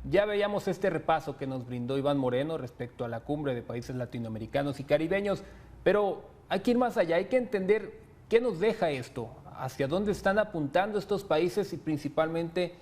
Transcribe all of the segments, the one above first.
Ya veíamos este repaso que nos brindó Iván Moreno respecto a la cumbre de países latinoamericanos y caribeños, pero hay que ir más allá, hay que entender qué nos deja esto, hacia dónde están apuntando estos países y principalmente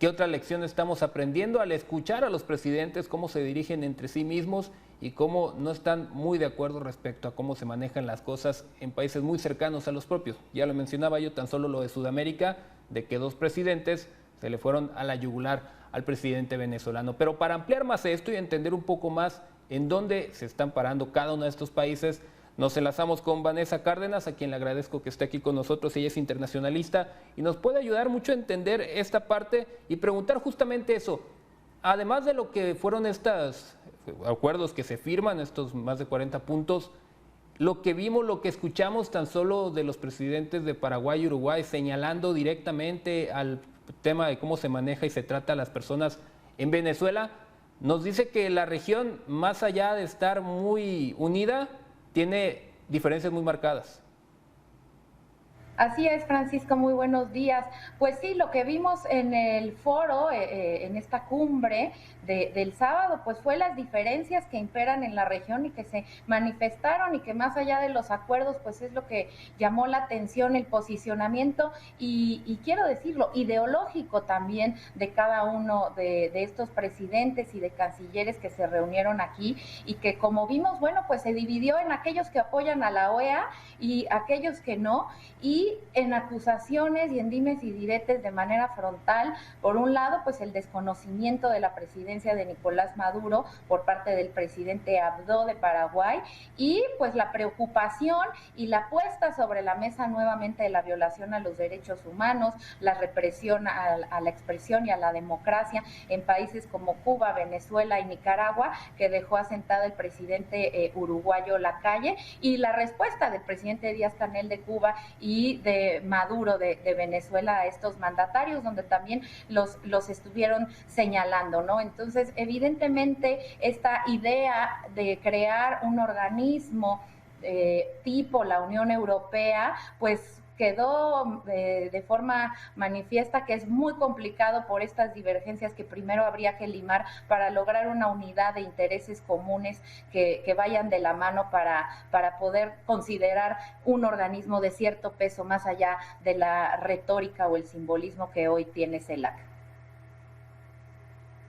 qué otra lección estamos aprendiendo al escuchar a los presidentes, cómo se dirigen entre sí mismos y cómo no están muy de acuerdo respecto a cómo se manejan las cosas en países muy cercanos a los propios. Ya lo mencionaba yo, tan solo lo de Sudamérica, de que dos presidentes se le fueron a la yugular al presidente venezolano. Pero para ampliar más esto y entender un poco más en dónde se están parando cada uno de estos países, nos enlazamos con Vanessa Cárdenas, a quien le agradezco que esté aquí con nosotros. Ella es internacionalista y nos puede ayudar mucho a entender esta parte y preguntar justamente eso. Además de lo que fueron estos acuerdos que se firman, estos más de 40 puntos, lo que vimos, lo que escuchamos tan solo de los presidentes de Paraguay y Uruguay señalando directamente al tema de cómo se maneja y se trata a las personas en Venezuela, nos dice que la región, más allá de estar muy unida, tiene diferencias muy marcadas. Así es, Francisco, muy buenos días. Pues sí, lo que vimos en el foro, en esta cumbre del sábado, pues fue las diferencias que imperan en la región y que se manifestaron y que más allá de los acuerdos, pues es lo que llamó la atención, el posicionamiento y quiero decirlo, ideológico también de cada uno de estos presidentes y de cancilleres que se reunieron aquí y que como vimos, bueno, pues se dividió en aquellos que apoyan a la OEA y aquellos que no, y en acusaciones y en dimes y diretes de manera frontal. Por un lado, pues el desconocimiento de la presidencia de Nicolás Maduro por parte del presidente Abdo de Paraguay y pues la preocupación y la puesta sobre la mesa nuevamente de la violación a los derechos humanos, la represión a la expresión y a la democracia en países como Cuba, Venezuela y Nicaragua, que dejó asentada el presidente uruguayo Lacalle, y la respuesta del presidente Díaz-Canel de Cuba y de Maduro de Venezuela a estos mandatarios, donde también los estuvieron señalando, ¿no? Entonces, evidentemente, esta idea de crear un organismo tipo la Unión Europea, pues quedó de forma manifiesta que es muy complicado por estas divergencias que primero habría que limar para lograr una unidad de intereses comunes que vayan de la mano para poder considerar un organismo de cierto peso más allá de la retórica o el simbolismo que hoy tiene CELAC.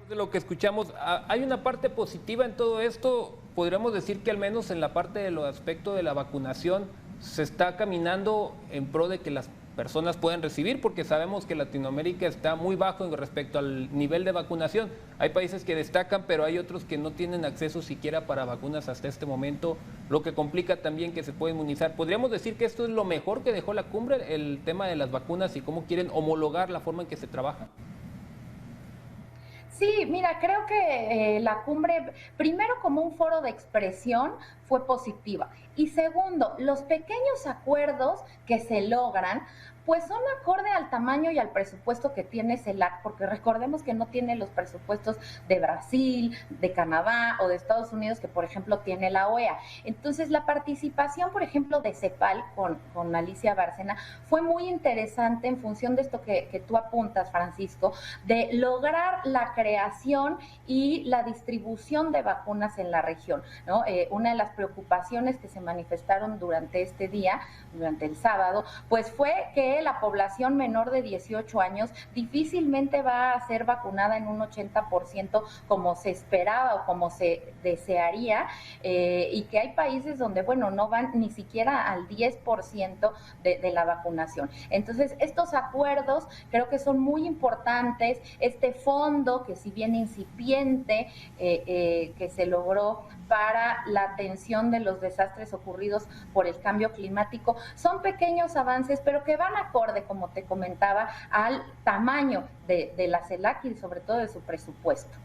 De lo que escuchamos, hay una parte positiva en todo esto. Podríamos decir que al menos en la parte de los aspectos de la vacunación se está caminando en pro de que las personas puedan recibir, porque sabemos que Latinoamérica está muy bajo en respecto al nivel de vacunación. Hay países que destacan, pero hay otros que no tienen acceso siquiera para vacunas hasta este momento, lo que complica también que se pueda inmunizar. ¿Podríamos decir que esto es lo mejor que dejó la cumbre, el tema de las vacunas y cómo quieren homologar la forma en que se trabaja? Sí, mira, creo que la cumbre, primero como un foro de expresión, fue positiva. Y segundo, los pequeños acuerdos que se logran, pues son acorde al tamaño y al presupuesto que tiene CELAC, porque recordemos que no tiene los presupuestos de Brasil, de Canadá o de Estados Unidos, que por ejemplo tiene la OEA. Entonces la participación, por ejemplo, de CEPAL con Alicia Bárcena fue muy interesante en función de esto que tú apuntas, Francisco, de lograr la creación y la distribución de vacunas en la región, ¿no? Una de las preocupaciones que se manifestaron durante este día, durante el sábado, pues fue que la población menor de 18 años difícilmente va a ser vacunada en un 80% como se esperaba o como se desearía, y que hay países donde, bueno, no van ni siquiera al 10% de la vacunación. Entonces, estos acuerdos creo que son muy importantes. Este fondo, que si bien incipiente, que se logró para la atención de los desastres ocurridos por el cambio climático, son pequeños avances, pero que van acorde, como te comentaba, al tamaño de la CELAC y sobre todo de su presupuesto.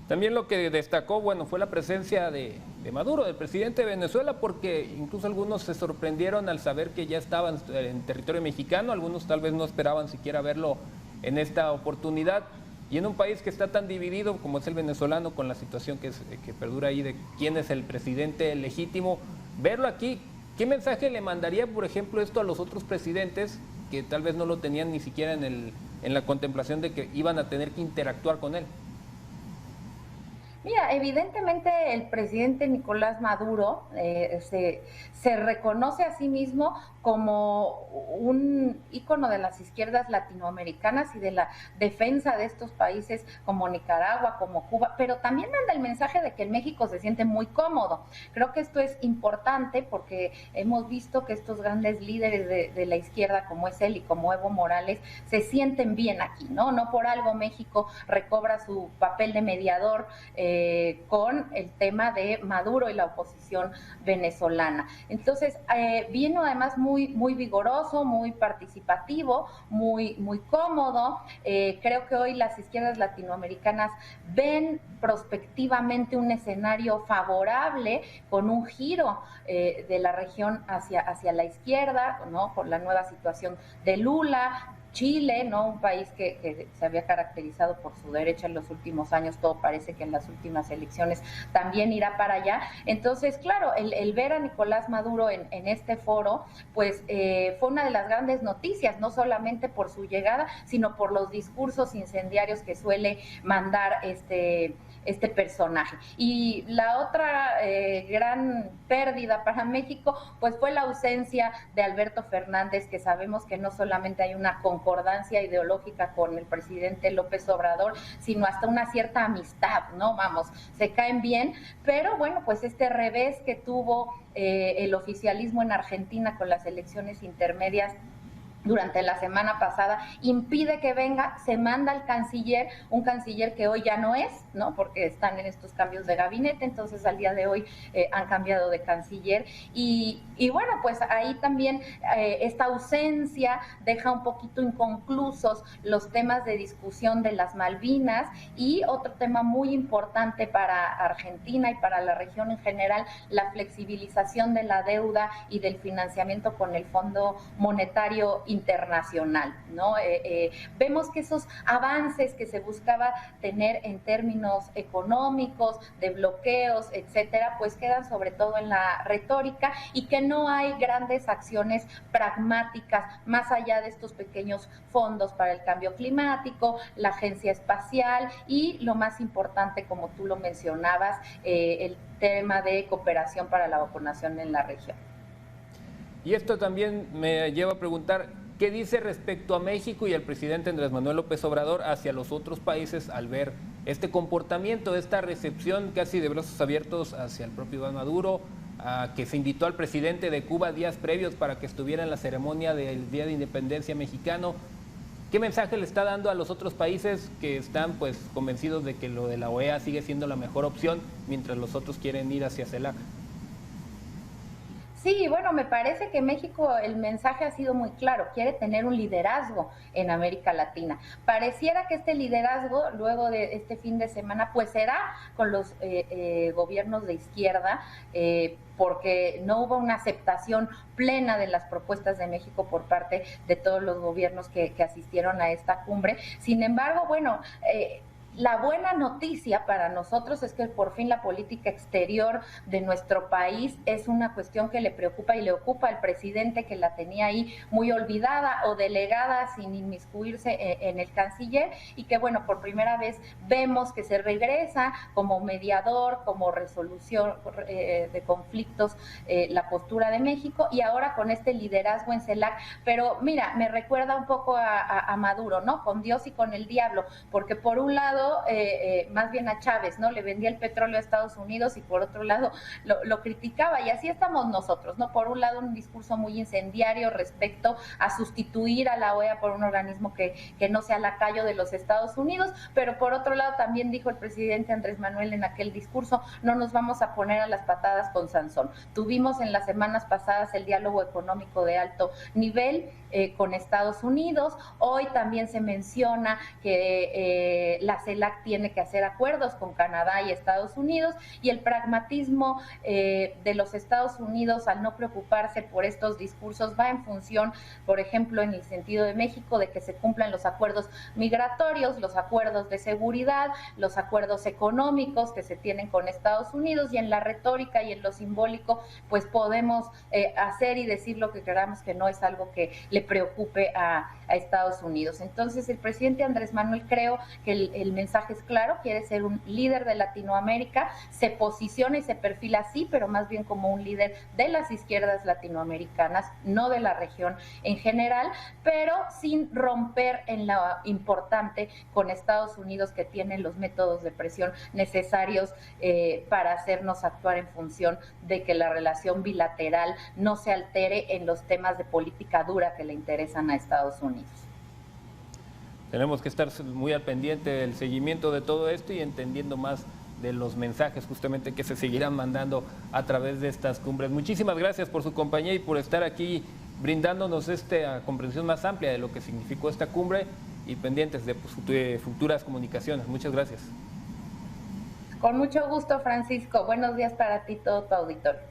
También lo que destacó, bueno, fue la presencia de Maduro, del presidente de Venezuela, porque incluso algunos se sorprendieron al saber que ya estaban en territorio mexicano, algunos tal vez no esperaban siquiera verlo en esta oportunidad. Y en un país que está tan dividido como es el venezolano, con la situación que perdura ahí de quién es el presidente legítimo, verlo aquí, ¿qué mensaje le mandaría, por ejemplo, esto a los otros presidentes que tal vez no lo tenían ni siquiera en en la contemplación de que iban a tener que interactuar con él. Mira, evidentemente el presidente Nicolás Maduro se reconoce a sí mismo como un ícono de las izquierdas latinoamericanas y de la defensa de estos países como Nicaragua, como Cuba, pero también manda el mensaje de que en México se siente muy cómodo. Creo que esto es importante porque hemos visto que estos grandes líderes de la izquierda, como es él y como Evo Morales, se sienten bien aquí, ¿no? No por algo México recobra su papel de mediador con el tema de Maduro y la oposición venezolana. Entonces, vino además muy vigoroso, muy participativo, muy cómodo. Creo que hoy las izquierdas latinoamericanas ven prospectivamente un escenario favorable con un giro de la región hacia la izquierda, ¿no? Por la nueva situación de Lula. Chile, ¿no? Un país que se había caracterizado por su derecha en los últimos años, todo parece que en las últimas elecciones también irá para allá. Entonces, claro, el ver a Nicolás Maduro en este foro, pues fue una de las grandes noticias, no solamente por su llegada, sino por los discursos incendiarios que suele mandar este personaje. Y la otra gran pérdida para México, pues fue la ausencia de Alberto Fernández, que sabemos que no solamente hay una concordancia ideológica con el presidente López Obrador, sino hasta una cierta amistad, ¿no? Vamos, se caen bien, pero bueno, pues este revés que tuvo el oficialismo en Argentina con las elecciones intermedias durante la semana pasada, impide que venga, se manda al canciller, un canciller que hoy ya no es, ¿no? Porque están en estos cambios de gabinete, entonces al día de hoy han cambiado de canciller y bueno, pues ahí también esta ausencia deja un poquito inconclusos los temas de discusión de las Malvinas y otro tema muy importante para Argentina y para la región en general, la flexibilización de la deuda y del financiamiento con el Fondo Monetario Internacional, ¿no? Vemos que esos avances que se buscaba tener en términos económicos, de bloqueos, etcétera, pues quedan sobre todo en la retórica y que no hay grandes acciones pragmáticas más allá de estos pequeños fondos para el cambio climático, la agencia espacial y lo más importante, como tú lo mencionabas, el tema de cooperación para la vacunación en la región. Y esto también me lleva a preguntar, ¿qué dice respecto a México y al presidente Andrés Manuel López Obrador hacia los otros países al ver este comportamiento, esta recepción casi de brazos abiertos hacia el propio Iván Maduro, que se invitó al presidente de Cuba días previos para que estuviera en la ceremonia del Día de Independencia mexicano? ¿Qué mensaje le está dando a los otros países que están pues convencidos de que lo de la OEA sigue siendo la mejor opción mientras los otros quieren ir hacia CELAC? Sí, bueno, me parece que México, el mensaje ha sido muy claro, quiere tener un liderazgo en América Latina. Pareciera que este liderazgo, luego de este fin de semana, pues será con los gobiernos de izquierda, porque no hubo una aceptación plena de las propuestas de México por parte de todos los gobiernos que asistieron a esta cumbre. Sin embargo, bueno, la buena noticia para nosotros es que por fin la política exterior de nuestro país es una cuestión que le preocupa y le ocupa al presidente, que la tenía ahí muy olvidada o delegada sin inmiscuirse en el canciller, y que bueno, por primera vez vemos que se regresa como mediador, como resolución de conflictos, la postura de México, y ahora con este liderazgo en CELAC. Pero mira, me recuerda un poco a Maduro, ¿no? Con Dios y con el diablo, porque por un lado más bien a Chávez, ¿no? Le vendía el petróleo a Estados Unidos y por otro lado lo criticaba, y así estamos nosotros, ¿no? Por un lado un discurso muy incendiario respecto a sustituir a la OEA por un organismo que no sea lacayo de los Estados Unidos, pero por otro lado también dijo el presidente Andrés Manuel en aquel discurso, no nos vamos a poner a las patadas con Sansón. Tuvimos en las semanas pasadas el diálogo económico de alto nivel con Estados Unidos, hoy también se menciona que la CELAC tiene que hacer acuerdos con Canadá y Estados Unidos, y el pragmatismo de los Estados Unidos al no preocuparse por estos discursos va en función, por ejemplo, en el sentido de México, de que se cumplan los acuerdos migratorios, los acuerdos de seguridad, los acuerdos económicos que se tienen con Estados Unidos, y en la retórica y en lo simbólico pues podemos hacer y decir lo que queramos, que no es algo que le preocupe a Estados Unidos. Entonces el presidente Andrés Manuel, creo que el mensaje es claro, quiere ser un líder de Latinoamérica, se posiciona y se perfila así, pero más bien como un líder de las izquierdas latinoamericanas, no de la región en general, pero sin romper en lo importante con Estados Unidos, que tiene los métodos de presión necesarios para hacernos actuar en función de que la relación bilateral no se altere en los temas de política dura que le interesan a Estados Unidos. Tenemos que estar muy al pendiente del seguimiento de todo esto y entendiendo más de los mensajes justamente que se seguirán mandando a través de estas cumbres. Muchísimas gracias por su compañía y por estar aquí brindándonos esta comprensión más amplia de lo que significó esta cumbre, y pendientes de futuras comunicaciones. Muchas gracias. Con mucho gusto, Francisco. Buenos días para ti y todo tu auditorio.